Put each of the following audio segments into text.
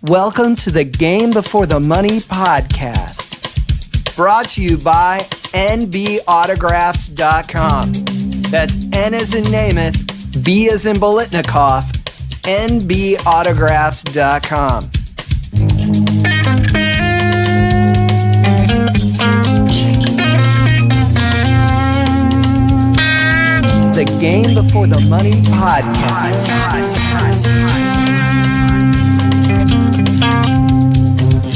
Welcome to the Game Before the Money podcast, brought to you by nbautograph.com. That's N as in Namath, B as in Bolitnikoff, nbautograph.com. The Game Before the Money podcast.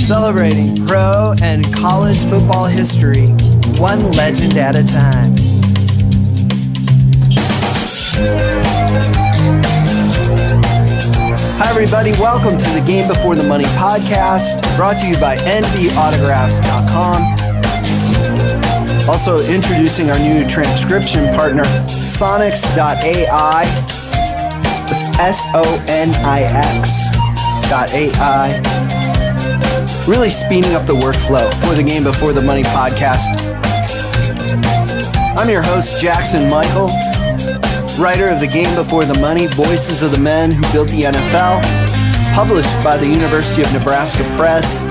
Celebrating pro and college football history, one legend at a time. Hi everybody, welcome to the Game Before the Money podcast, brought to you by nbautograph.com. Also introducing our new transcription partner, Sonix.ai. That's Sonix.ai. Really speeding up the workflow for the Game Before the Money podcast. I'm your host, Jackson Michael, writer of the Game Before the Money, Voices of the Men Who Built the NFL, published by the University of Nebraska Press,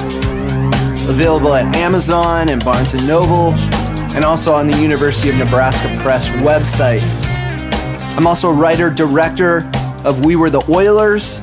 available at Amazon and Barnes & Noble, and also on the University of Nebraska Press website. I'm also writer-director of We Were the Oilers,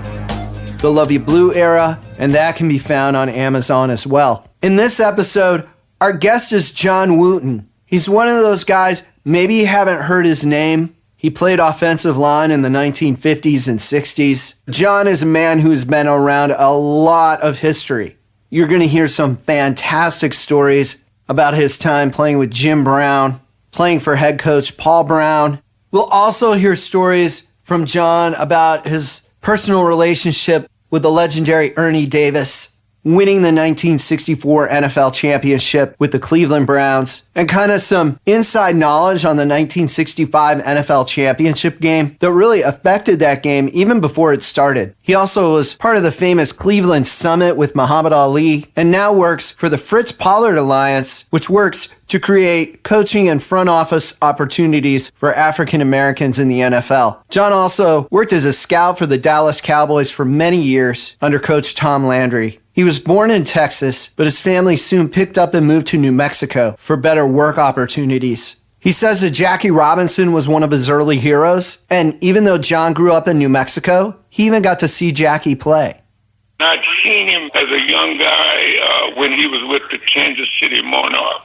the Love You Blue era, and that can be found on Amazon as well. In this episode, our guest is John Wooten. He's one of those guys, maybe you haven't heard his name. He played offensive line in the 1950s and 60s. John is a man who's been around a lot of history. You're going to hear some fantastic stories about his time playing with Jim Brown, playing for head coach Paul Brown. We'll also hear stories from John about his personal relationship with the legendary Ernie Davis, winning the 1964 NFL championship with the Cleveland Browns, and kind of some inside knowledge on the 1965 NFL championship game that really affected that game even before it started. He also was part of the famous Cleveland Summit with Muhammad Ali, and now works for the Fritz Pollard Alliance, which works to create coaching and front office opportunities for African Americans in the NFL. John also worked as a scout for the Dallas Cowboys for many years under Coach Tom Landry. He was born in Texas, but his family soon picked up and moved to New Mexico for better work opportunities. He says that Jackie Robinson was one of his early heroes, and even though John grew up in New Mexico, he even got to see Jackie play. I'd seen him as a young guy when he was with the Kansas City Monarchs.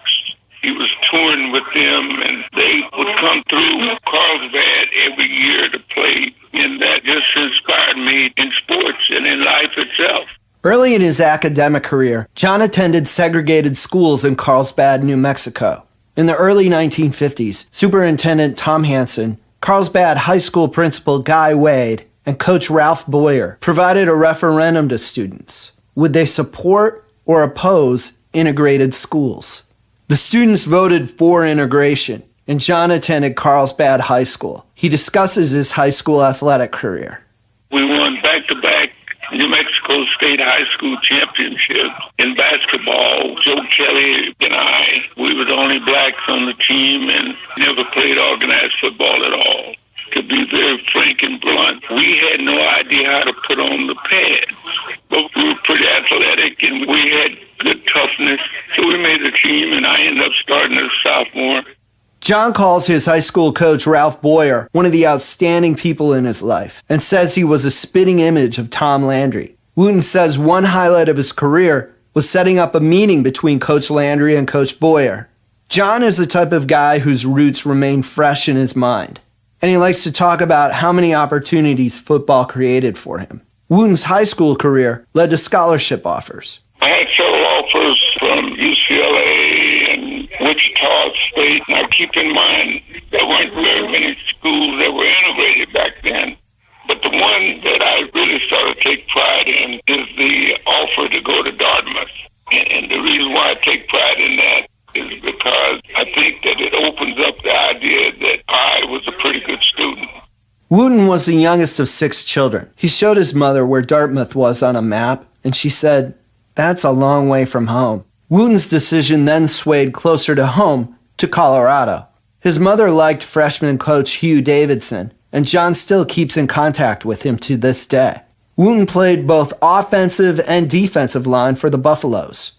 He was touring with them, and they would come through Carlsbad every year to play, and that just inspired me in sports and in life itself. Early in his academic career, John attended segregated schools in Carlsbad, New Mexico. In the early 1950s, Superintendent Tom Hansen, Carlsbad High School Principal Guy Wade, and Coach Ralph Boyer provided a referendum to students. Would they support or oppose integrated schools? The students voted for integration, and John attended Carlsbad High School. He discusses his high school athletic career. We won back-to-back New Mexico State High School championships in basketball. Joe Kelly and I, we were the only blacks on the team and never played organized football at all. To be very frank and blunt, we had no idea how to put on the pads, but we were pretty athletic and we had good toughness. So we made the team, and I ended up starting as a sophomore. John calls his high school coach, Ralph Boyer, one of the outstanding people in his life, and says he was a spitting image of Tom Landry. Wooten says one highlight of his career was setting up a meeting between Coach Landry and Coach Boyer. John is the type of guy whose roots remain fresh in his mind, and he likes to talk about how many opportunities football created for him. Wooten's high school career led to scholarship offers. I had several offers from UCLA and Wichita State. Now, keep in mind, there weren't very many schools that were integrated back then. But the one that I really started to take pride in is the offer to go to Dartmouth. And the reason why I take pride in that is because I think that it opens up the idea that I was a pretty good student. Wooten was the youngest of 6 children. He showed his mother where Dartmouth was on a map, and she said, "That's a long way from home." Wooten's decision then swayed closer to home to Colorado. His mother liked freshman coach Hugh Davidson, and John still keeps in contact with him to this day. Wooten played both offensive and defensive line for the Buffaloes.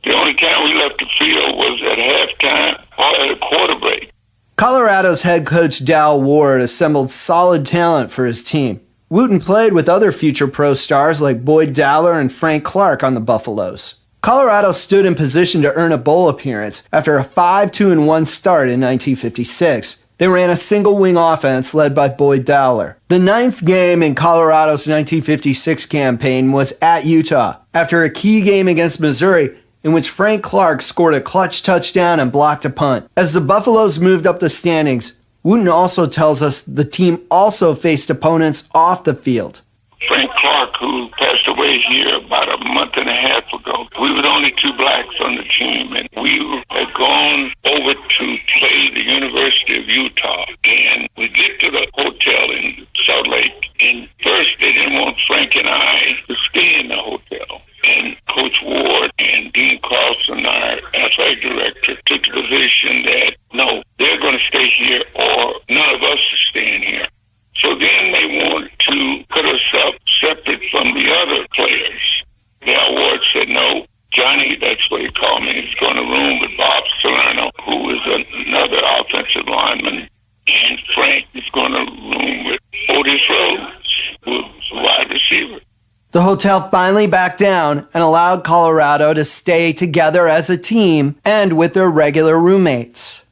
The only time we left the field was at halftime or at a quarter break. Colorado's head coach Dal Ward assembled solid talent for his team. Wooten played with other future pro stars like Boyd Dowler and Frank Clark on the Buffaloes. Colorado stood in position to earn a bowl appearance after a 5-2-1 start in 1956. They ran a single-wing offense led by Boyd Dowler. The ninth game in Colorado's 1956 campaign was at Utah, after a key game against Missouri in which Frank Clark scored a clutch touchdown and blocked a punt. As the Buffaloes moved up the standings, Wooten also tells us the team also faced opponents off the field. Frank Clark, who passed away here about a month and a half ago, we were the only two blacks on the team, and we had gone over to play the University of Utah. And we get to the hotel in Salt Lake, and first they didn't want Frank and I to stay in the hotel. And Coach Ward and Dean Carlson, our athletic director, took the position that, no, they're going to stay here or none of us are staying here. So then they wanted to put us up separate from the other players. Dal Ward said, no, Johnny, that's what he called me, is going to room with Bob Salerno, who is another offensive lineman, and Frank is going to room with Otis Rhodes, who's a wide receiver. The hotel finally backed down and allowed Colorado to stay together as a team and with their regular roommates.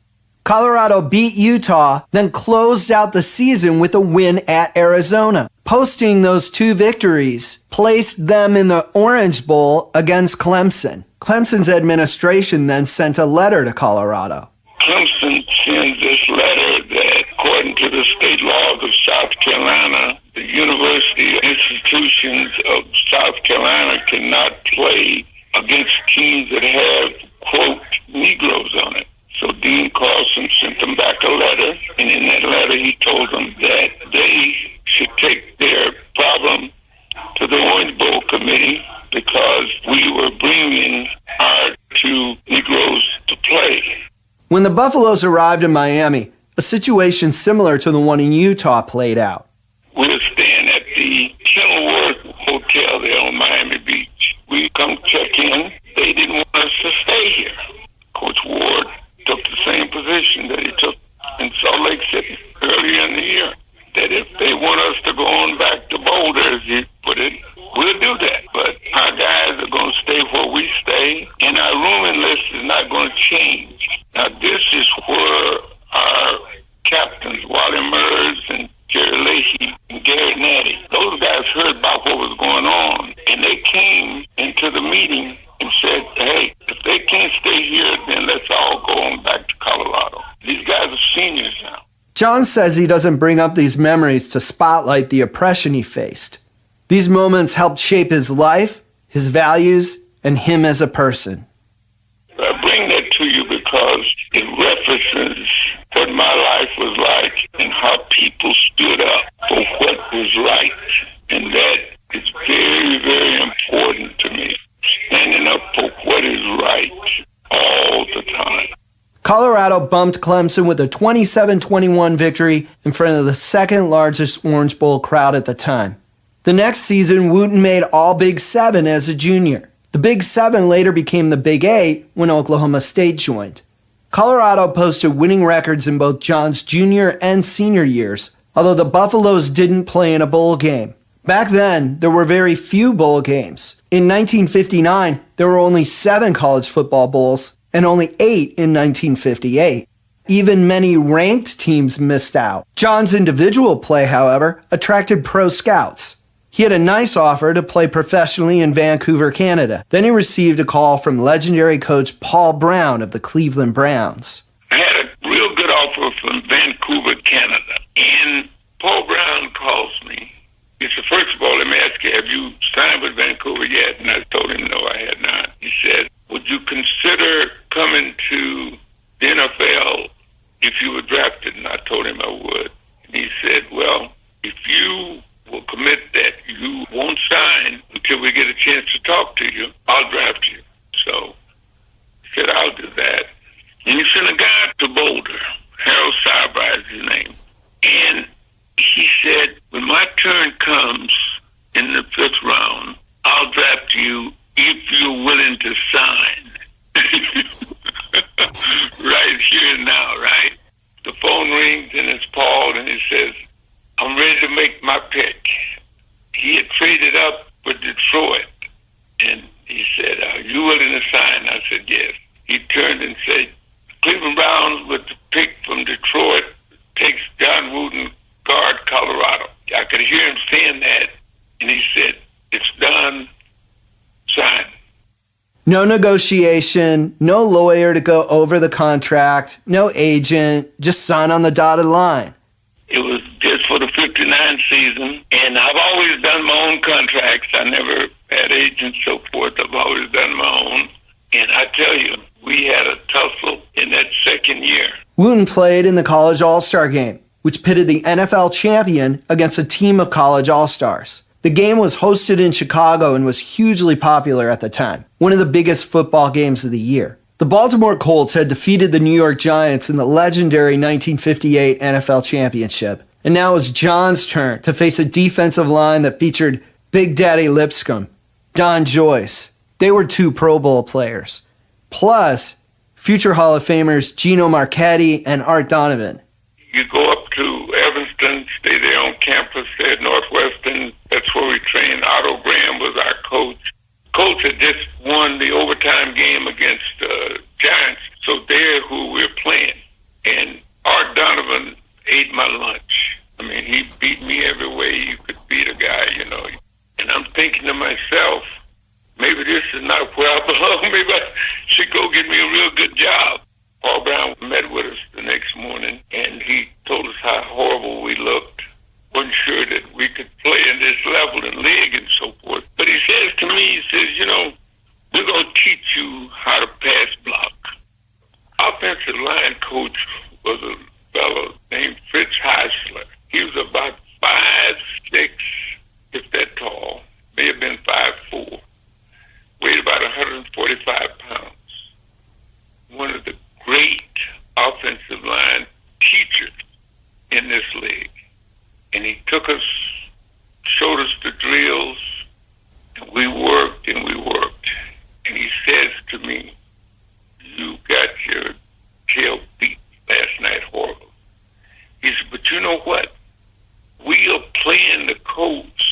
Colorado beat Utah, then closed out the season with a win at Arizona. Posting those two victories placed them in the Orange Bowl against Clemson. Clemson's administration then sent a letter to Colorado. Clemson sends this letter that, according to the state laws of South Carolina, the university institutions of South Carolina cannot play against teams that have, quote, Negroes on it. So Dean Carlson sent them back a letter, and in that letter he told them that they should take their problem to the Orange Bowl committee because we were bringing our two Negroes to play. When the Buffaloes arrived in Miami, a situation similar to the one in Utah played out. We were staying at the Kenilworth Hotel there on Miami Beach. We come check in. They didn't want us to stay here. Coach Ward took the same position that he took in Salt Lake City earlier in the year, that if they want us to go on back to Boulder, as he put it, we'll do that. But our guys are going to stay where we stay, and our rooming list is not going to change. Now, this is where our captains, Wally Mers and Jerry Leahy and Gary Natty, those guys heard about what was going on, and they came into the meeting and said, hey, if they can't stay here, then let's all go on back to Colorado. These guys are seniors now. John says he doesn't bring up these memories to spotlight the oppression he faced. These moments helped shape his life, his values, and him as a person. I bring that to you because it references what my life was like and how people stood up for what was right. And that is very, very important to me. Standing up for what is right all the time. Colorado bumped Clemson with a 27-21 victory in front of the second largest Orange Bowl crowd at the time. The next season, Wooten made All Big 7 as a junior. The Big 7 later became the Big 8 when Oklahoma State joined. Colorado posted winning records in both John's junior and senior years, although the Buffaloes didn't play in a bowl game. Back then, there were very few bowl games. In 1959, there were only 7 college football bowls, and only 8 in 1958. Even many ranked teams missed out. John's individual play, however, attracted pro scouts. He had a nice offer to play professionally in Vancouver, Canada. Then he received a call from legendary coach Paul Brown of the Cleveland Browns. I had a real good offer from Vancouver, Canada, and Paul Brown calls me. He said, first of all, let me ask you, have you signed with Vancouver yet? And I told him, no, I had not. He said, would you consider coming to the NFL if you were drafted? And I told him I would. And he said, well, if you will commit that you won't sign until we get a chance to talk to you, I'll draft you. So he said, I'll do that. And he sent a guy to Boulder. Harold Sabra is his name. And he said, when my turn comes, in the 5th round. I'll draft you if you're willing to sign. Right here and now, right? The phone rings and it's Paul, and he says, I'm ready to make my pick. He had traded up with Detroit, and he said, are you willing to sign? I said, yes. He turned and said, Cleveland Browns with the pick from Detroit takes John Wooten, guard, Colorado. I could hear him saying that, and he said, it's done, sign. No negotiation, no lawyer to go over the contract, no agent, just sign on the dotted line. It was just for the 59 season, and I've always done my own contracts. I never had agents, so forth. I've always done my own. And I tell you, we had a tussle in that second year. Wooten played in the College All-Star Game, which pitted the NFL champion against a team of college All-Stars. The game was hosted in Chicago and was hugely popular at the time, one of the biggest football games of the year. The Baltimore Colts had defeated the New York Giants in the legendary 1958 NFL Championship, and now it was John's turn to face a defensive line that featured Big Daddy Lipscomb, Don Joyce. They were 2 Pro Bowl players, plus future Hall of Famers Gino Marchetti and Art Donovan. You go up to Evanston, stay there on campus there at Northwestern. That's where we trained. Otto Graham was our coach. Colts had just won the overtime game against Giants, so they're who we're playing. And Art Donovan ate my lunch. I mean, he beat me every way you could beat a guy, you know. And I'm thinking to myself, maybe this is not where I belong. Maybe I should go get me a real good job. Paul Brown met with us the next morning, and he told us how horrible we looked. Wasn't sure that we could play in this level and league and so forth. But he says to me, he says, you know, we're going to teach you how to pass block. Offensive line coach was a fellow named Fritz Heisler. He was about 5'6", if that tall. May have been 5'4". Weighed about 145 pounds. One of the great offensive line teachers in this league. And he took us, showed us the drills, and we worked and we worked. And he says to me, you got your tail beat last night horrible. He said, but you know what? We are playing the Colts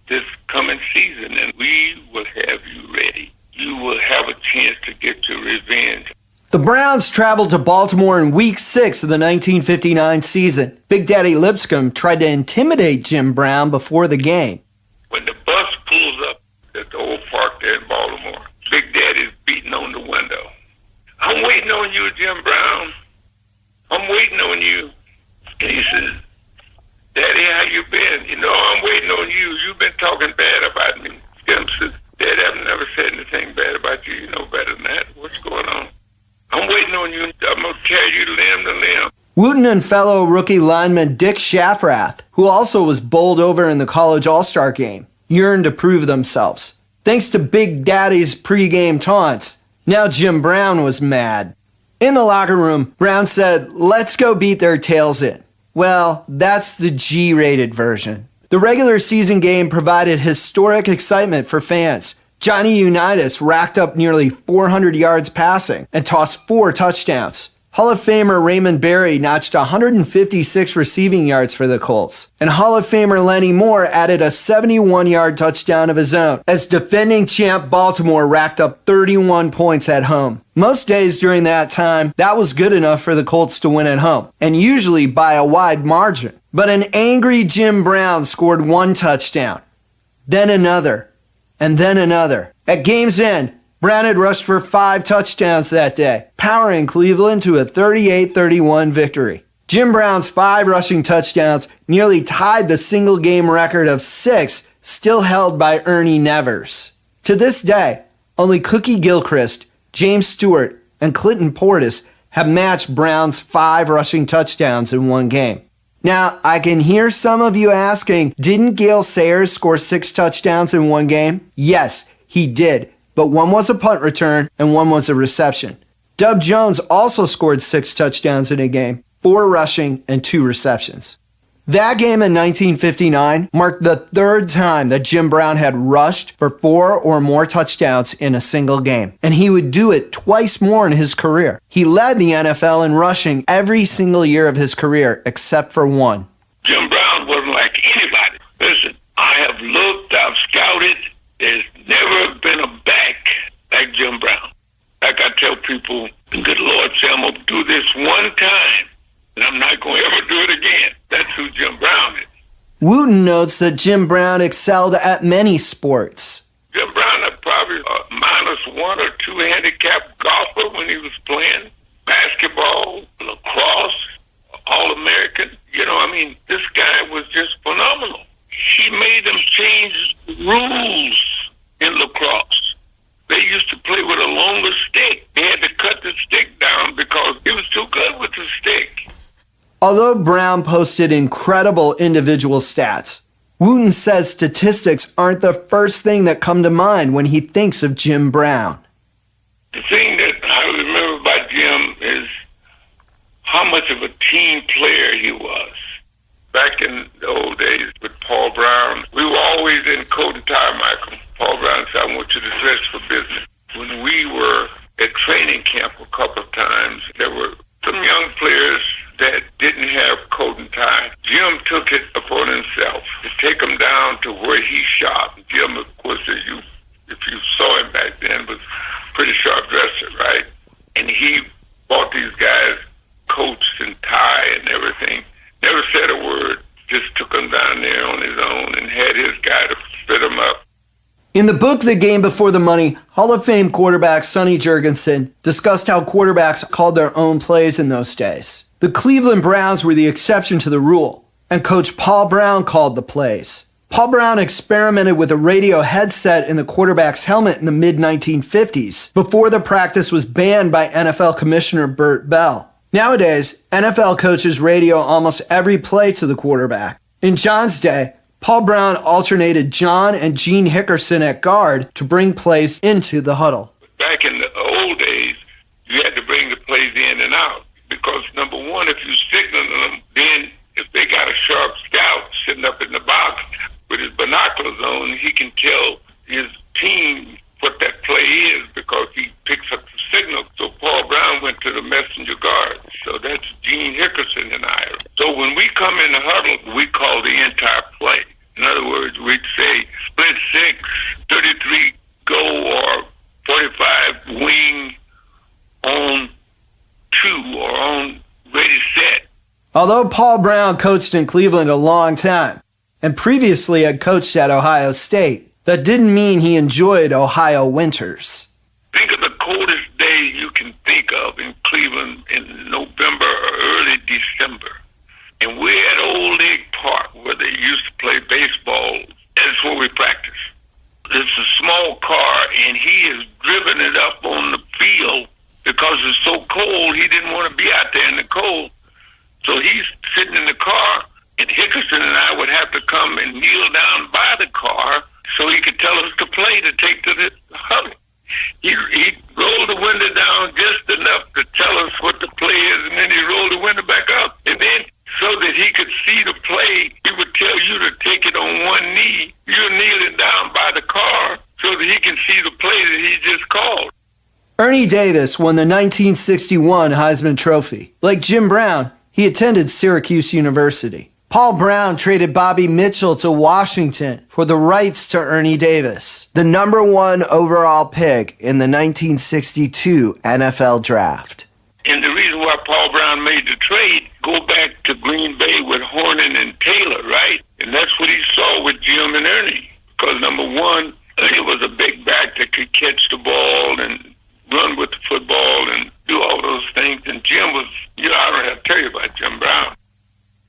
this coming season, and we will have you ready. You will have a chance to get your revenge. The Browns traveled to Baltimore in Week 6 of the 1959 season. Big Daddy Lipscomb tried to intimidate Jim Brown before the game. When the bus pulls up at the old park there in Baltimore, Big Daddy's beating on the window. I'm waiting on you, Jim Brown. I'm waiting on you. And he says, Daddy, how you been? You know, I'm waiting on you. You've been talking bad about me. Jim says, Daddy, I've never said anything bad about you. You know better than that. What's going on? I'm waiting on you. I'm going to carry you limb to limb. Wooten and fellow rookie lineman Dick Shafrath, who also was bowled over in the College All-Star Game, yearned to prove themselves. Thanks to Big Daddy's pregame taunts, now Jim Brown was mad. In the locker room, Brown said, let's go beat their tails in. Well, that's the G-rated version. The regular season game provided historic excitement for fans. Johnny Unitas racked up nearly 400 yards passing and tossed 4 touchdowns. Hall of Famer Raymond Berry notched 156 receiving yards for the Colts, and Hall of Famer Lenny Moore added a 71-yard touchdown of his own, as defending champ Baltimore racked up 31 points at home. Most days during that time, that was good enough for the Colts to win at home, and usually by a wide margin. But an angry Jim Brown scored 1 touchdown, then another, and then another. At game's end, Brown had rushed for 5 touchdowns that day, powering Cleveland to a 38-31 victory. Jim Brown's 5 rushing touchdowns nearly tied the single-game record of 6 still held by Ernie Nevers. To this day, only Cookie Gilchrist, James Stewart, and Clinton Portis have matched Brown's 5 rushing touchdowns in one game. Now, I can hear some of you asking, didn't Gale Sayers score 6 touchdowns in one game? Yes, he did, but one was a punt return and one was a reception. Dub Jones also scored 6 touchdowns in a game, 4 rushing and 2 receptions. That game in 1959 marked the third time that Jim Brown had rushed for 4 or more touchdowns in a single game, and he would do it twice more in his career. He led the NFL in rushing every single year of his career except for one. Jim Brown wasn't like anybody. Listen, I have looked, I've scouted. There's never been a back like Jim Brown. Like I tell people, the good Lord said, I'm going to do this one time, and I'm not going to ever do it again. That's who Jim Brown is. Wooten notes that Jim Brown excelled at many sports. Jim Brown had probably a -1 or 2 handicap golfer when he was playing basketball, lacrosse, All-American. This guy was just phenomenal. He made them change the rules in lacrosse. They used to play with a longer stick. They had to cut the stick down because he was too good with the stick. Although Brown posted incredible individual stats, Wooten says statistics aren't the first thing that come to mind when he thinks of Jim Brown. The thing that I remember about Jim is how much of a team player he was. Back in the old days with Paul Brown, we were always in coat and tie, Michael. Paul Brown said, I want you to dress for business. When we were at training camp a couple of times, there were some young players that didn't have coat and tie. Jim took it upon himself to take them down to where he shot. Jim, of course, if you saw him back then, was a pretty sharp dresser, right? And he bought these guys coats and tie and everything. Never said a word, just took them down there on his own and had his guy to fit them up. In the book, The Game Before the Money, Hall of Fame quarterback Sonny Jurgensen discussed how quarterbacks called their own plays in those days. The Cleveland Browns were the exception to the rule, and Coach Paul Brown called the plays. Paul Brown experimented with a radio headset in the quarterback's helmet in the mid-1950s, before the practice was banned by NFL Commissioner Burt Bell. Nowadays, NFL coaches radio almost every play to the quarterback. In John's day, Paul Brown alternated John and Gene Hickerson at guard to bring plays into the huddle. Back in the old days, you had to bring the plays in and out because, number one, if you signal them, then if they got a sharp scout sitting up in the box with his binoculars on, he can tell his team what that play is because he picks up the signal. So Paul Brown went to the messenger guard. So that's Gene Hickerson and I. So when we come in the huddle, we call the entire play. In other words, we'd say split 6, 33 go, or 45 wing on 2 or on ready set. Although Paul Brown coached in Cleveland a long time and previously had coached at Ohio State, that didn't mean he enjoyed Ohio winters. Think of the coldest day you can think of in Cleveland in November or early December. And we're at Old Lake Park where they used to play baseball. That's where we practice. It's a small car, and he has driven it up on the field because it's so cold. He didn't want to be out there in the cold. So he's sitting in the car, and Hickerson and I would have to come and kneel down by the car so he could tell us to play to take to the huddle. He rolled the window down just enough to tell us what the play is, and then he rolled the window back up. And then so that he could see the play, he would tell you to take it on one knee. You're kneeling down by the car so that he can see the play that he just called. Ernie Davis won the 1961 Heisman Trophy. Like Jim Brown, he attended Syracuse University. Paul Brown traded Bobby Mitchell to Washington for the rights to Ernie Davis, the #1 overall pick in the 1962 NFL Draft. And the reason why Paul Brown made the trade, go back to Green Bay with Hornan and Taylor, right? And that's what he saw with Jim and Ernie. Because, number one, Ernie was a big back that could catch the ball and run with the football and do all those things. And Jim was, I don't have to tell you about Jim Brown.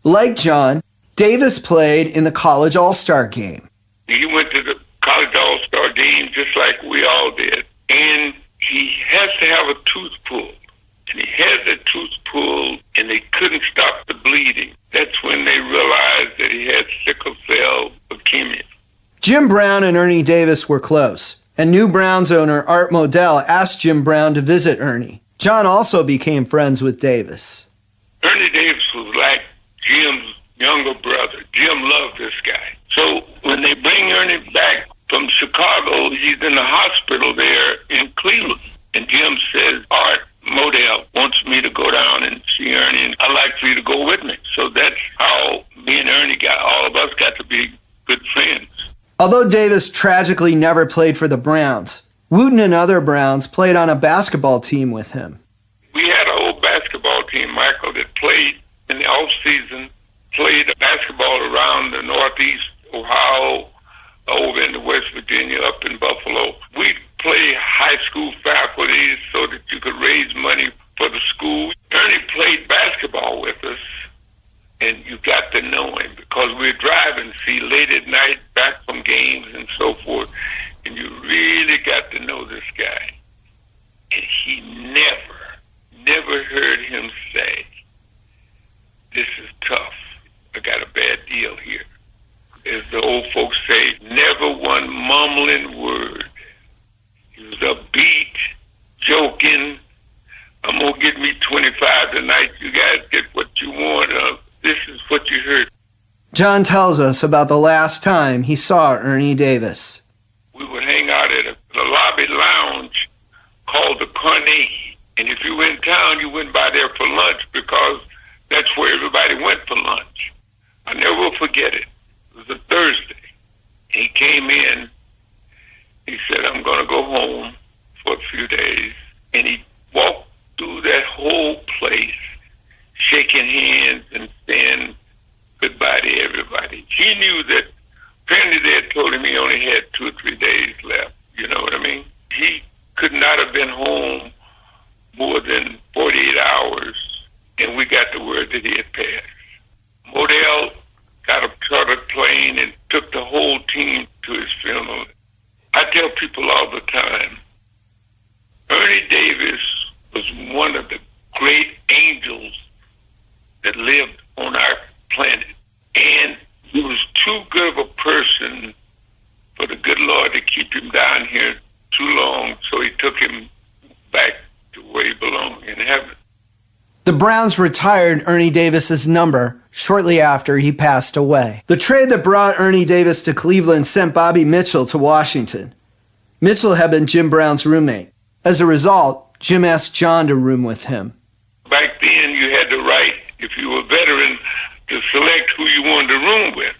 Like John, Davis played in the College All-Star Game. He went to the College All-Star Game just like we all did. And he has to have a tooth pulled. And he had the tooth pulled, and they couldn't stop the bleeding. That's when they realized that he had sickle cell leukemia. Jim Brown and Ernie Davis were close, and new Browns owner Art Modell asked Jim Brown to visit Ernie. John also became friends with Davis. Ernie Davis was like Jim's, younger brother. Jim loved this guy. So when they bring Ernie back from Chicago, he's in the hospital there in Cleveland. And Jim says, Art Modell wants me to go down and see Ernie, and I'd like for you to go with me. So that's how me and Ernie all of us got to be good friends. Although Davis tragically never played for the Browns, Wooten and other Browns played on a basketball team with him. We had an old basketball team, Michael, that played in the off-season, played basketball around the Northeast, Ohio, over into West Virginia, up in Buffalo. We'd play high school faculties so that you could raise money for the school. Ernie played basketball with us, and you got to know him because we're driving, see, late at night, back from games and so forth, and you really got to know this guy. And he never heard him say, this is tough. I got a bad deal here. As the old folks say, never one mumbling word. He was upbeat, joking. I'm going to get me 25 tonight. You guys get what you want. This is what you heard. John tells us about the last time he saw Ernie Davis. We would hang out at a lobby lounge called the Carnegie. And if you were in town, you went by there for lunch because that's where everybody went for lunch. I never will forget it. It was a Thursday. He came in. He said, I'm going to go home for a few days. And he walked through that whole place, shaking hands and saying goodbye to everybody. He knew that apparently they had told him he only had 2 or 3 days left. You know what I mean? He could not have been home more than 48 hours, and we got the word that he had passed. Modell got a charter plane and took the whole team to his funeral. I tell people all the time, Ernie Davis was one of the great angels that lived on our planet. And he was too good of a person for the good Lord to keep him down here too long, so he took him back to where he belonged in heaven. The Browns retired Ernie Davis's number shortly after he passed away. The trade that brought Ernie Davis to Cleveland sent Bobby Mitchell to Washington. Mitchell had been Jim Brown's roommate. As a result, Jim asked John to room with him. Back then, you had the right, if you were a veteran, to select who you wanted to room with.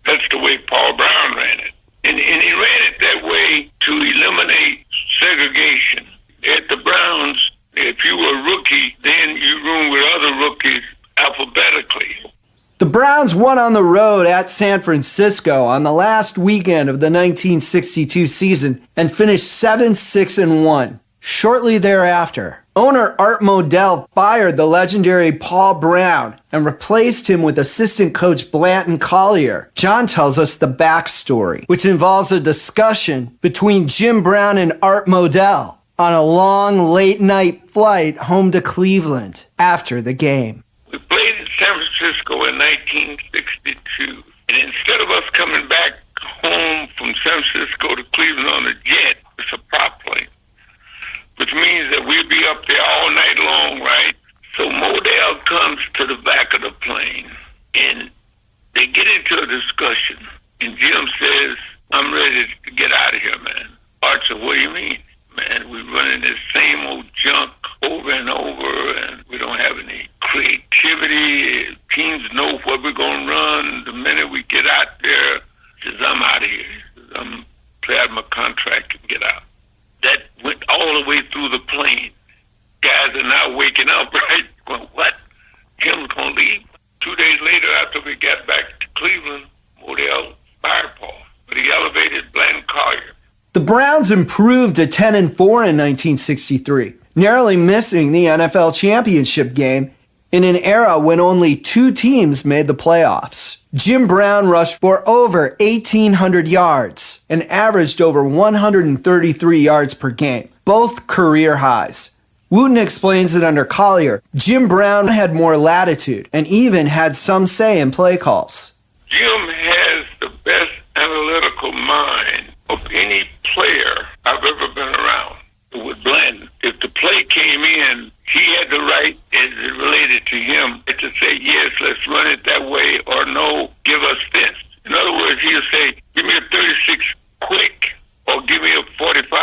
That's the way Paul Brown ran it. And he ran it that way to eliminate segregation. At the Browns, if you were a rookie, then you roomed with other rookies alphabetically. The Browns won on the road at San Francisco on the last weekend of the 1962 season and finished 7-6-1. Shortly thereafter, owner Art Modell fired the legendary Paul Brown and replaced him with assistant coach Blanton Collier. John tells us the backstory, which involves a discussion between Jim Brown and Art Modell on a long late-night flight home to Cleveland after the game. We played in San Francisco in 1962, and instead of us coming back home from San Francisco to Cleveland on a jet, it's a prop plane, which means that we'll be up there all night long, right? So Modell comes to the back of the plane, and they get into a discussion, and Jim says, I'm ready to get out of here, man. Art said, what do you mean? Man, we're running this same old junk over and over, and we don't have any creativity. Teams know what we're going to run. The minute we get out there, he says, I'm out of here. He says, I'm play out my contract and get out. That went all the way through the plane. Guys are now waking up, right? Going, what? Jim's going to leave. 2 days later, after we got back to Cleveland, Modell fired Paul, but he elevated Blanton Collier. The Browns improved to 10-4 in 1963, narrowly missing the NFL championship game in an era when only 2 teams made the playoffs. Jim Brown rushed for over 1,800 yards and averaged over 133 yards per game, both career highs. Wooten explains that under Collier, Jim Brown had more latitude and even had some say in play calls. Jim has the best analytical mind of any player I've ever been around. With Blanton, if the play came in, he had the right, as it related to him, to say, yes, let's run it that way, or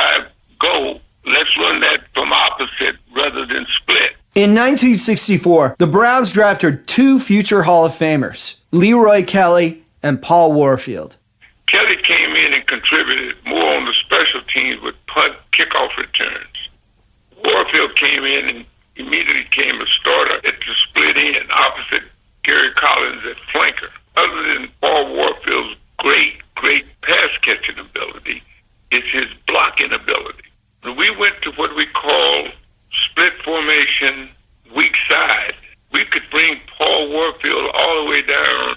5, go. Let's run that from opposite rather than split. In 1964, the Browns drafted 2 future Hall of Famers, Leroy Kelly and Paul Warfield. Kelly came in and contributed more on the special teams with punt kickoff returns. Warfield came in and immediately became a starter at the split end opposite Gary Collins at flanker. Other than Paul Warfield's great pass catching ability, it's his blocking ability. We went to what we call split formation, weak side. We could bring Paul Warfield all the way down,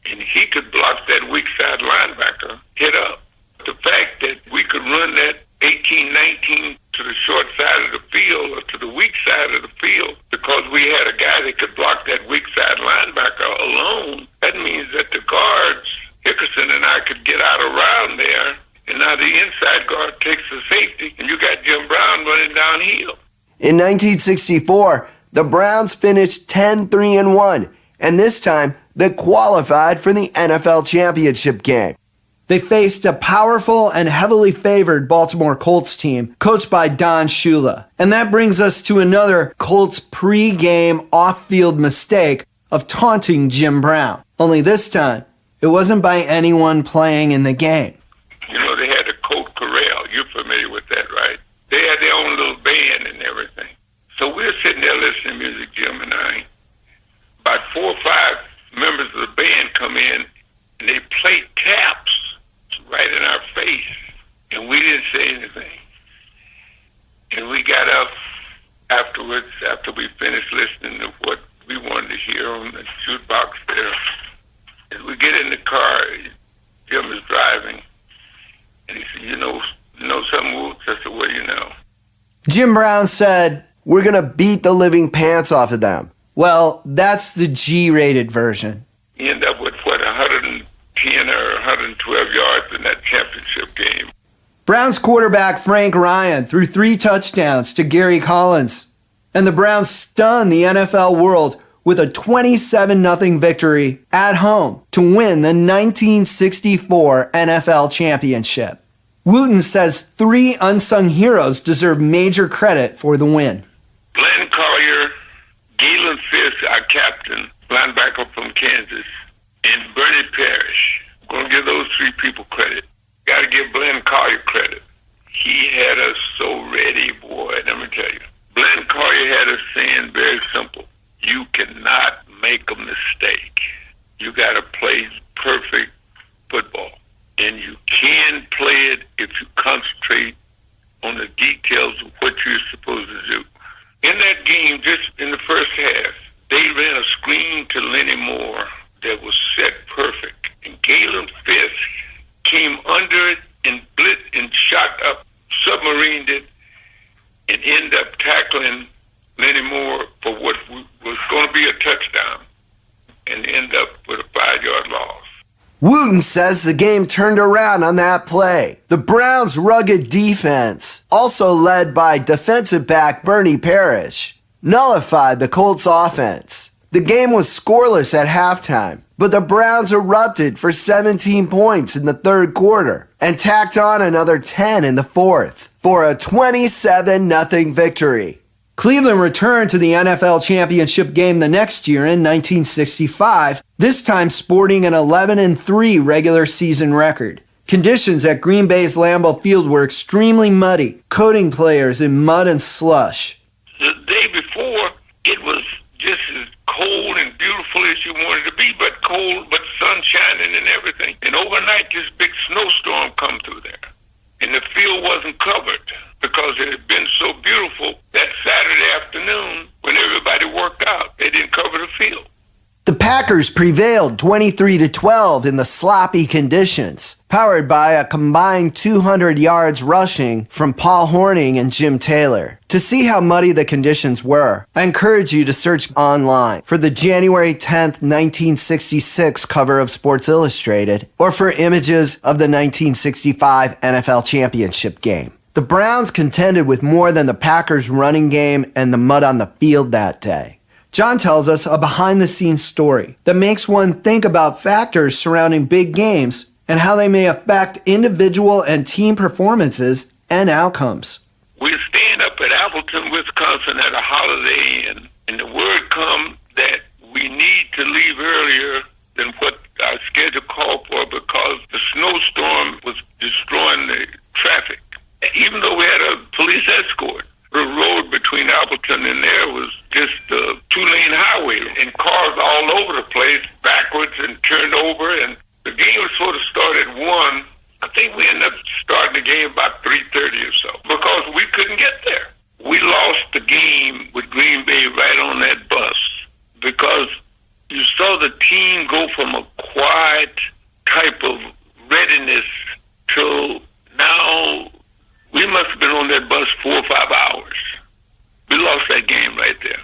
and he could block that weak side linebacker, hit up. The fact that we could run that 18-19 to the short side of the field or to the weak side of the field because we had a guy that could block that weak side linebacker alone, that means that the guards, Hickerson and I, could get out around there, and now the inside guard takes the safety, and you got Jim Brown running downhill. In 1964, the Browns finished 10-3-1, and this time they qualified for the NFL championship game. They faced a powerful and heavily favored Baltimore Colts team coached by Don Shula. And that brings us to another Colts pre-game off-field mistake of taunting Jim Brown. Only this time, it wasn't by anyone playing in the game. You know, they had the Colt Corral. You're familiar with that, right? They had their own little band and everything. So we're sitting there listening to music, Jim and I. About 4 or 5 members of the band come in, and they play taps right in our face, and we didn't say anything. And we got up afterwards, after we finished listening to what we wanted to hear on the jukebox there. As we get in the car, Jim is driving, and he said, you know something, Woots? I said, what do you know? Jim Brown said, we're going to beat the living pants off of them. Well, that's the G-rated version. He ended up with, 110 or 112 yards in that championship game. Browns quarterback Frank Ryan threw 3 touchdowns to Gary Collins, and the Browns stunned the NFL world with a 27-0 victory at home to win the 1964 NFL championship. Wooten says 3 unsung heroes deserve major credit for the win. Glenn Collier, Galen Fisk, our captain, linebacker from Kansas, and Bernie Parrish. I'm going to give those 3 people credit. Got to give Glenn Collier credit. He had us so ready, boy, let me tell you. Glenn Collier had us saying very simple, you cannot make a mistake. You got to play perfect football. And you can play it if you concentrate on the details of what you're supposed to do. In that game, just in the first half, they ran a screen to Lenny Moore that was set perfect. And Galen Fisk came under it and blitzed and shot up, submarined it, and ended up tackling Lenny Moore for what was going to be a touchdown and end up with a 5-yard loss. Wooten says the game turned around on that play. The Browns' rugged defense, also led by defensive back Bernie Parrish, nullified the Colts' offense. The game was scoreless at halftime, but the Browns erupted for 17 points in the third quarter and tacked on another 10 in the fourth for a 27-0 victory. Cleveland returned to the NFL championship game the next year in 1965, this time sporting an 11-3 regular season record. Conditions at Green Bay's Lambeau Field were extremely muddy, coating players in mud and slush. The day before, it was just as cold and beautiful as you wanted to be, but cold, but sun shining and everything. And overnight, this big snowstorm come through there. And the field wasn't covered because it had been so beautiful that Saturday afternoon when everybody worked out. They didn't cover the field. The Packers prevailed 23-12 in the sloppy conditions, powered by a combined 200 yards rushing from Paul Hornung and Jim Taylor. To see how muddy the conditions were, I encourage you to search online for the January 10th, 1966 cover of Sports Illustrated, or for images of the 1965 NFL championship game. The Browns contended with more than the Packers' running game and the mud on the field that day. John tells us a behind-the-scenes story that makes one think about factors surrounding big games and how they may affect individual and team performances and outcomes. We're staying up at Appleton, Wisconsin at a holiday, and the word come that we need to leave earlier than what our schedule called for because the snowstorm was destroying the traffic. Even though we had a police escort, the road between Appleton and there was just a two-lane highway and cars all over the place, backwards and turned over. And the game was supposed to start at 1. I think we ended up starting the game about 3:30 or so because we couldn't get there. We lost the game with Green Bay right on that bus because you saw the team go from a quiet type of readiness to now we must have been on that bus 4 or 5 hours. We lost that game right there.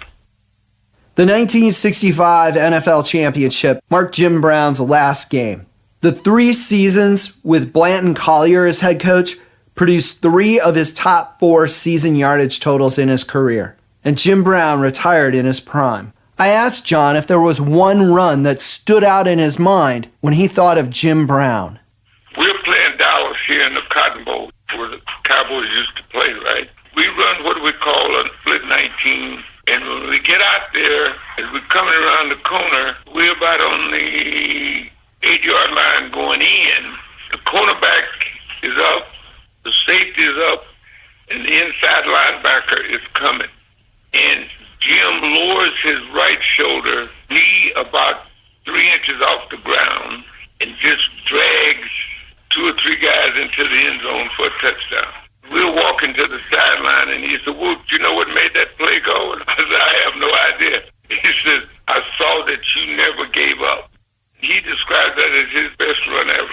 The 1965 NFL Championship marked Jim Brown's last game. The 3 seasons with Blanton Collier as head coach produced 3 of his top 4 season yardage totals in his career, and Jim Brown retired in his prime. I asked John if there was one run that stood out in his mind when he thought of Jim Brown. We were playing Dallas here in the Cotton Bowl, where the Cowboys used to play, right? We run what we call a split 19, and when we get out there, as we're coming around the corner, we're about on the 8-yard line going in. The cornerback is up, the safety is up, and the inside linebacker is coming. And Jim lowers his right shoulder, knee about 3 inches off the ground, and just drags 2 or 3 guys into the end zone for a touchdown. We're walking to the sideline, and he said, "Well, do you know what made that play go?" And I said, "I have no idea." He said, "I saw that you never gave up." He described that as his best run ever.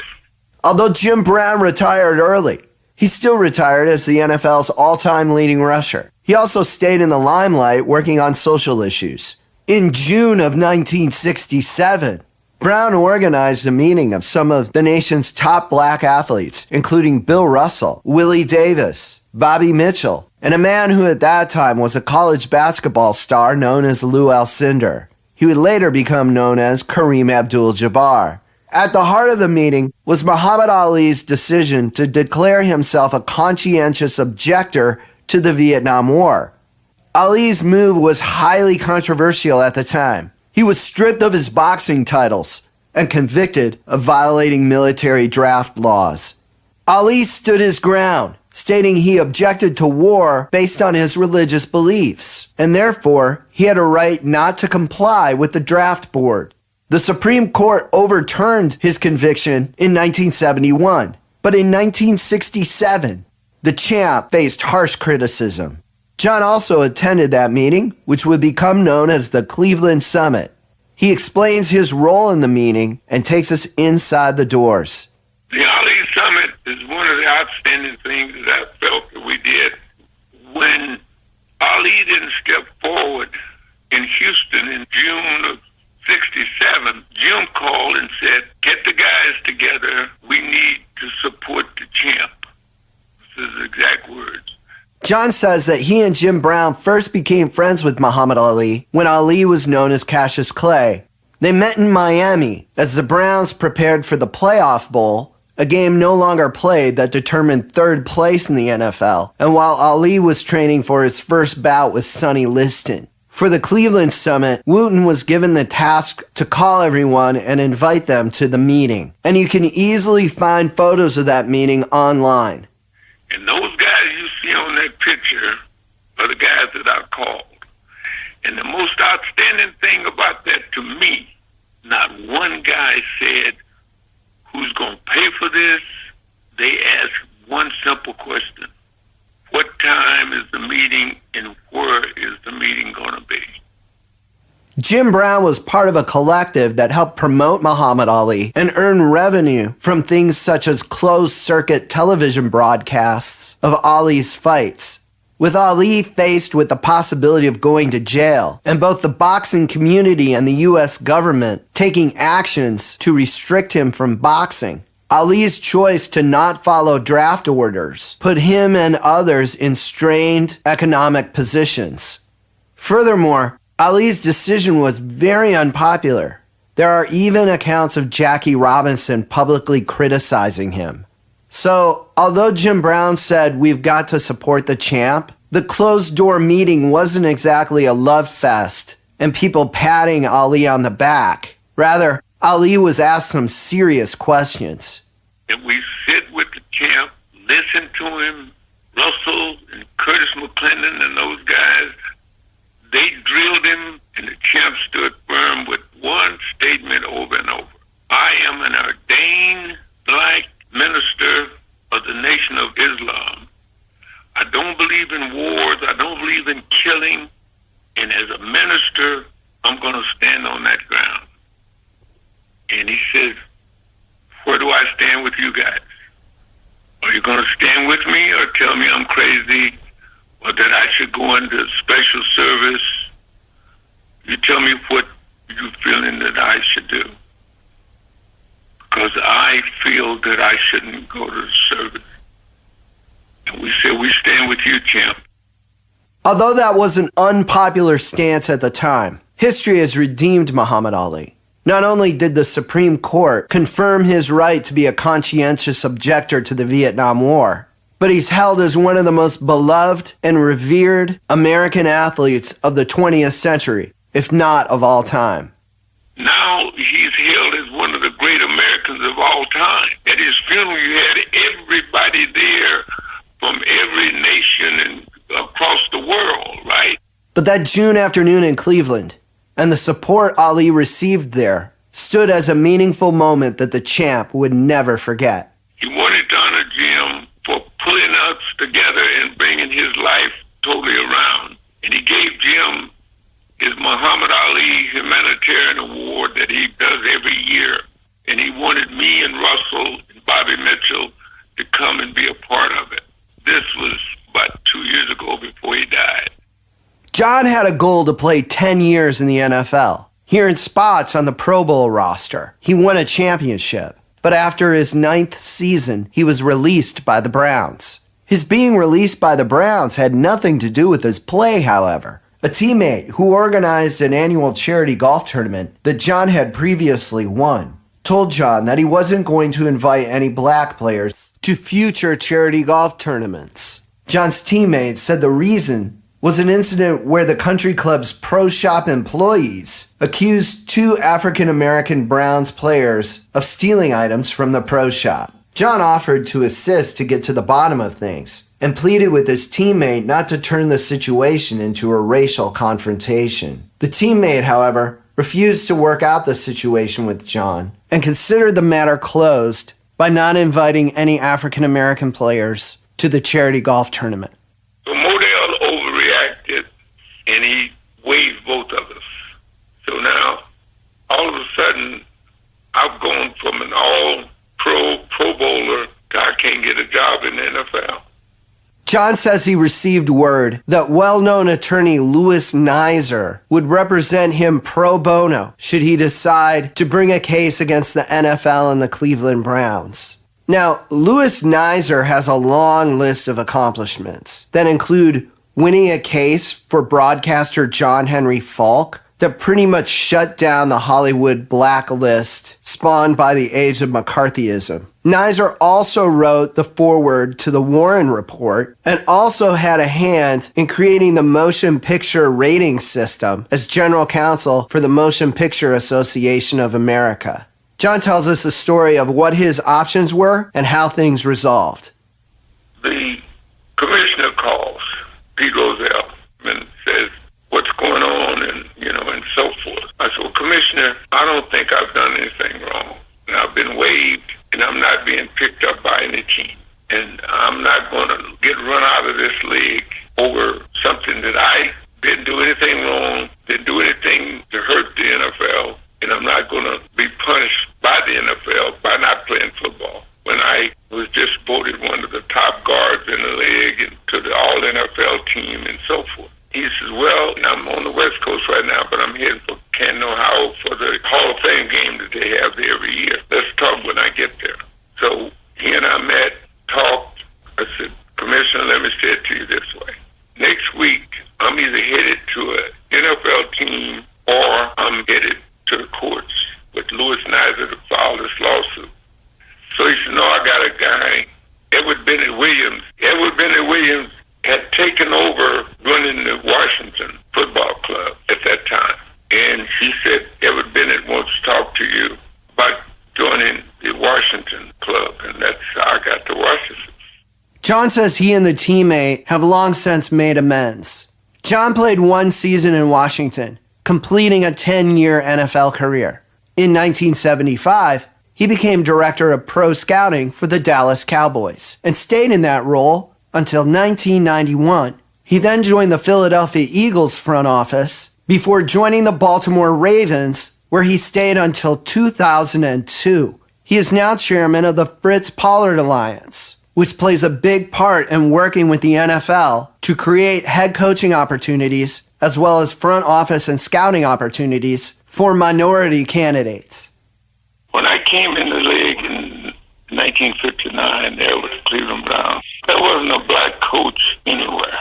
Although Jim Brown retired early, he still retired as the NFL's all-time leading rusher. He also stayed in the limelight working on social issues. In June of 1967, Brown organized a meeting of some of the nation's top black athletes, including Bill Russell, Willie Davis, Bobby Mitchell, and a man who at that time was a college basketball star known as Lou Alcindor. He would later become known as Kareem Abdul-Jabbar. At the heart of the meeting was Muhammad Ali's decision to declare himself a conscientious objector to the Vietnam War. Ali's move was highly controversial at the time. He was stripped of his boxing titles and convicted of violating military draft laws. Ali stood his ground, stating he objected to war based on his religious beliefs, and therefore he had a right not to comply with the draft board. The Supreme Court overturned his conviction in 1971, but in 1967, the champ faced harsh criticism. John also attended that meeting, which would become known as the Cleveland Summit. He explains his role in the meeting and takes us inside the doors. The Ali Summit is one of the outstanding things that I felt that we did. When Ali didn't step forward in Houston in June of 67, Jim called and said, "Get the guys together. We need to support the champ." This is the exact words. John says that he and Jim Brown first became friends with Muhammad Ali when Ali was known as Cassius Clay. They met in Miami as the Browns prepared for the Playoff Bowl, a game no longer played that determined third place in the NFL, and while Ali was training for his first bout with Sonny Liston. For the Cleveland Summit, Wooten was given the task to call everyone and invite them to the meeting, and you can easily find photos of that meeting online. And those guys you see on that picture are the guys that I called. And the most outstanding thing about that to me, not one guy said, "Who's going to pay for this?" They asked one simple question: what time is the meeting and where is the meeting going to be? Jim Brown was part of a collective that helped promote Muhammad Ali and earn revenue from things such as closed-circuit television broadcasts of Ali's fights. With Ali faced with the possibility of going to jail, and both the boxing community and the U.S. government taking actions to restrict him from boxing, Ali's choice to not follow draft orders put him and others in strained economic positions. Furthermore, Ali's decision was very unpopular. There are even accounts of Jackie Robinson publicly criticizing him. So, although Jim Brown said we've got to support the champ, the closed-door meeting wasn't exactly a love fest and people patting Ali on the back. Rather, Ali was asked some serious questions. And we sit with the champ, listen to him. Russell and Curtis McClendon and those guys, they drilled him, and the champ stood firm with one statement over and over. I am an ordained black minister of the Nation of Islam. I don't believe in wars. I don't believe in killing. And as a minister, I'm going to stand on that ground. And he says, where do I stand with you guys? Are you going to stand with me or tell me I'm crazy or that I should go into special service? You tell me what you're feeling that I should do. Because I feel that I shouldn't go to the service. And we said, we stand with you, champ. Although that was an unpopular stance at the time, history has redeemed Muhammad Ali. Not only did the Supreme Court confirm his right to be a conscientious objector to the Vietnam War, but he's held as one of the most beloved and revered American athletes of the 20th century, if not of all time. Now he's hailed as one of the great Americans of all time. At his funeral, you had everybody there from every nation and across the world, right? But that June afternoon in Cleveland, and the support Ali received there, stood as a meaningful moment that the champ would never forget. He wanted to honor Jim for pulling us together and bringing his life totally around. And he gave Jim his Muhammad Ali Humanitarian Award that he does every year. And he wanted me and Russell and Bobby Mitchell to come and be a part of it. This was about 2 years ago before he died. John had a goal to play 10 years in the NFL. He earned spots on the Pro Bowl roster. He won a championship. But after his 9th season, he was released by the Browns. His being released by the Browns had nothing to do with his play, however. A teammate who organized an annual charity golf tournament that John had previously won told John that he wasn't going to invite any black players to future charity golf tournaments. John's teammate said the reason was an incident where the country club's pro shop employees accused 2 African-American Browns players of stealing items from the pro shop. John offered to assist to get to the bottom of things and pleaded with his teammate not to turn the situation into a racial confrontation. The teammate, however, refused to work out the situation with John and considered the matter closed by not inviting any African-American players to the charity golf tournament. So Modell overreacted, and he waived both of us. So now, all of a sudden, I've gone from an all-pro bowler to I can't get a job in the NFL. John says he received word that well-known attorney Louis Nizer would represent him pro bono should he decide to bring a case against the NFL and the Cleveland Browns. Now, Louis Nizer has a long list of accomplishments that include winning a case for broadcaster John Henry Falk that pretty much shut down the Hollywood blacklist spawned by the age of McCarthyism. Nizer also wrote the foreword to the Warren Report and also had a hand in creating the motion picture rating system as general counsel for the Motion Picture Association of America. John tells us the story of what his options were and how things resolved. The commissioner calls Pete Rozelle and says, what's going on, and so forth. I said, well, Commissioner, I don't think I've done anything wrong. And I've been waived, and I'm not being picked up by any team. And I'm not going to get run out of this league over something that I didn't do anything wrong, didn't do anything to hurt the NFL, and I'm not going to be punished by the NFL by not playing football. When I was just voted one of the top guards in the league and to the all-NFL team and so forth. He says, well, I'm on the West Coast right now, but I'm heading for Canton, Ohio for the Hall of Fame game that they have there every year. Let's talk when I get there. So he and I met, talked. I said, Commissioner, let me say it to you this way. Next week, I'm either headed to an NFL team or I'm headed to the courts with Louis Nizer to file this lawsuit. So he said, no, I got a guy Bennett Williams. Edward Bennett Williams had taken over running the Washington football club at that time. And she said, Edward Bennett wants to talk to you about joining the Washington club. And that's how I got to Washington. John says he and the teammate have long since made amends. John played one season in Washington, completing a 10-year NFL career. In 1975, he became director of pro scouting for the Dallas Cowboys and stayed in that role until 1991. He then joined the Philadelphia Eagles front office before joining the Baltimore Ravens, where he stayed until 2002. He is now chairman of the Fritz Pollard Alliance, which plays a big part in working with the NFL to create head coaching opportunities as well as front office and scouting opportunities for minority candidates. When I came in the league in 1959 there with the Cleveland Browns, there wasn't a black coach anywhere,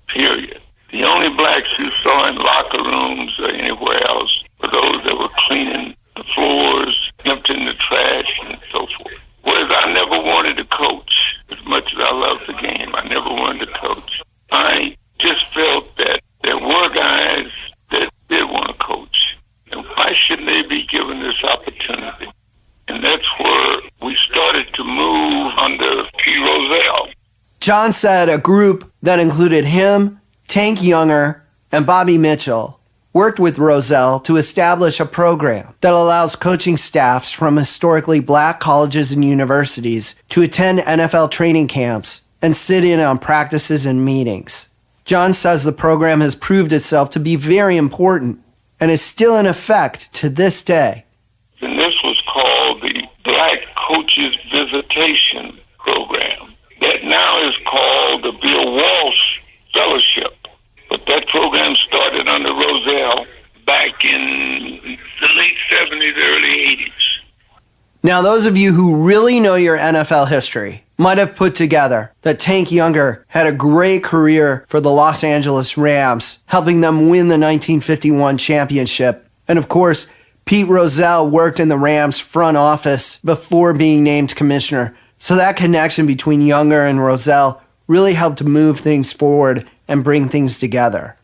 period. The only blacks you saw in locker rooms or anywhere else were those that were cleaning the floors, emptying the trash, and so forth. Whereas I never wanted to coach. As much as I loved the game, I never wanted to coach. I just felt that there were guys that did want to coach. And why shouldn't they be given this opportunity? And that's where we started to move under Pete Rozelle. John said a group that included him, Tank Younger, and Bobby Mitchell worked with Rozelle to establish a program that allows coaching staffs from historically black colleges and universities to attend NFL training camps and sit in on practices and meetings. John says the program has proved itself to be very important and is still in effect to this day. And this was called the Black Coaches Visitation Program. That now is called the Bill Walsh Fellowship. But that program started under Rozelle back in the late 70s, early 80s. Now, those of you who really know your NFL history might have put together that Tank Younger had a great career for the Los Angeles Rams, helping them win the 1951 championship. And of course, Pete Rozelle worked in the Rams front office before being named commissioner. So that connection between Younger and Rozelle really helped move things forward and bring things together.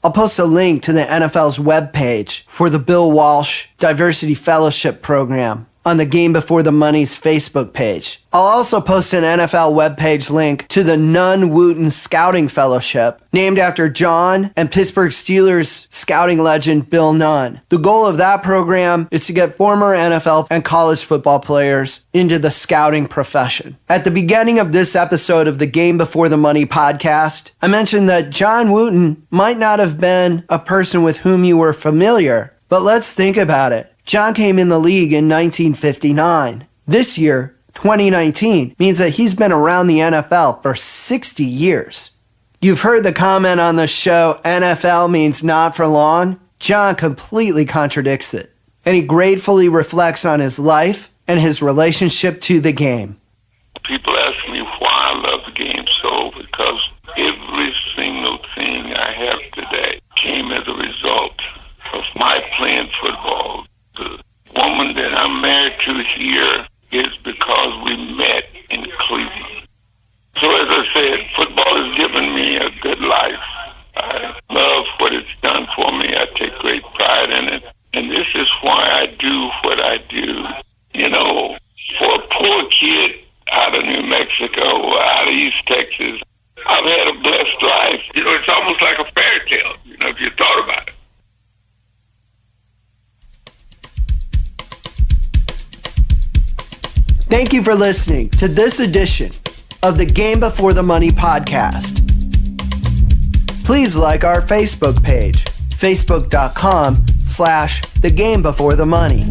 I'll post a link to the NFL's webpage for the Bill Walsh Diversity Fellowship Program on the Game Before the Money's Facebook page. I'll also post an NFL webpage link to the Wooten Scouting Fellowship, named after John and Pittsburgh Steelers scouting legend Bill Nunn. The goal of that program is to get former NFL and college football players into the scouting profession. At the beginning of this episode of the Game Before the Money podcast, I mentioned that John Wooten might not have been a person with whom you were familiar, but let's think about it. John came in the league in 1959. This year, 2019, means that he's been around the NFL for 60 years. You've heard the comment on the show, NFL means not for long. John completely contradicts it, and he gratefully reflects on his life and his relationship to the game. People ask me why I love the game so, because every single thing I have today came as a result of my playing football. The woman that I'm married to here is because we met in Cleveland. So as I said, football has given me a good life. I love what it's done for me. I take great pride in it. And this is why I do what I do. You know, for a poor kid out of New Mexico or out of East Texas, I've had a blessed life. You know, it's almost like a fairy tale, you know, if you thought about it. Thank you for listening to this edition of the Game Before the Money podcast. Please like our Facebook page, facebook.com/The Game Before the Money.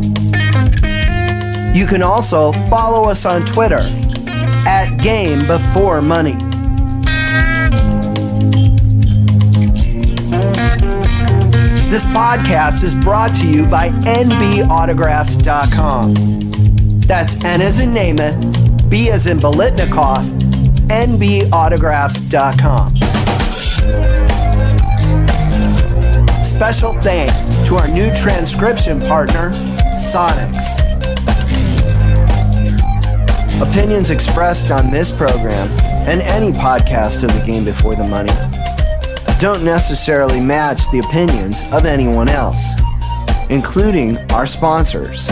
You can also follow us on Twitter @GameBeforeMoney. This podcast is brought to you by nbautographs.com. That's N as in Namath, B as in Bolitnikov, nbautographs.com. Special thanks to our new transcription partner, Sonics. Opinions expressed on this program and any podcast of the Game Before the Money don't necessarily match the opinions of anyone else, including our sponsors.